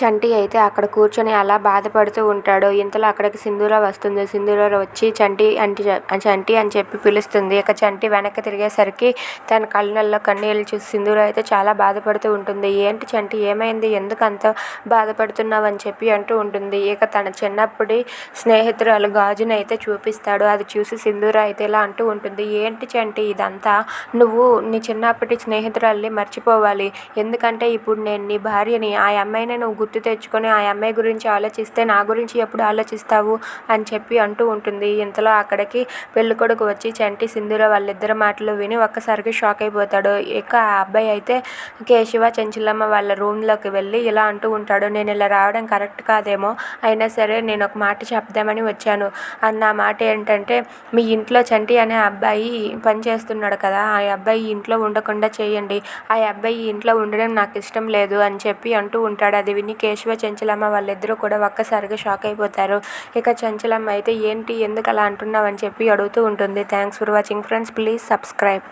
చంటి అయితే అక్కడ కూర్చొని అలా బాధపడుతూ ఉంటాడు. ఇంతలో అక్కడికి సింధూర వస్తుంది. సింధూర వచ్చి చంటి అని చెప్పి పిలుస్తుంది. ఇక చంటి వెనక్కి తిరిగేసరికి తన కళ్ళల్లో కన్నీళ్ళు చూసి సింధూర అయితే చాలా బాధపడుతూ ఉంటుంది. ఏంటి చంటి ఏమైంది, ఎందుకు అంత బాధపడుతున్నావు అని చెప్పి అంటూ ఉంటుంది. ఇక తన చిన్నప్పటి స్నేహితురాలు గాజుని అయితే చూపిస్తాడు. అది చూసి సింధూర అయితే ఇలా అంటూ ఉంటుంది. ఏంటి చంటి ఇదంతా, నువ్వు నీ చిన్నప్పటి స్నేహితురాల్ని మర్చిపోవాలి. ఎందుకంటే ఇప్పుడు నేను నీ భార్యని. ఆ అమ్మాయిని నువ్వు గుర్తు తెచ్చుకొని ఆ అమ్మాయి గురించి ఆలోచిస్తే నా గురించి ఎప్పుడు ఆలోచిస్తావు అని చెప్పి అంటూ ఉంటుంది. ఇంతలో అక్కడికి పెళ్ళికొడుకు వచ్చి చంటి సింధూర వాళ్ళిద్దరి మాటలు విని ఒక్కసారిగా షాక్ అయిపోతాడు. ఇక ఆ అబ్బాయి అయితే కేశవ చెంచలమ్మ వాళ్ళ రూమ్లోకి వెళ్ళి ఇలా అంటూ ఉంటాడు. నేను ఇలా రావడం కరెక్ట్ కాదేమో, అయినా సరే నేను ఒక మాట చెప్దామని వచ్చాను. అన్న మాట ఏంటంటే, మీ ఇంట్లో చంటి అనే అబ్బాయి పనిచేస్తున్నాడు కదా, ఆ అబ్బాయి ఇంట్లో ఉండకుండా చేయండి. ఆ అబ్బాయి ఇంట్లో ఉండడం నాకు ఇష్టం లేదు అని చెప్పి అంటూ ఉంటాడు. అది విని కేశవ చెంచలమ్మ వాళ్ళిద్దరూ కూడా ఒక్కసారిగా షాక్ అయిపోతారు. ఇక చెంచలమ్మ అయితే ఏంటి, ఎందుకు అలా అంటున్నావు అని చెప్పి అడుగుతూ ఉంటుంది. Thanks for watching friends, please subscribe.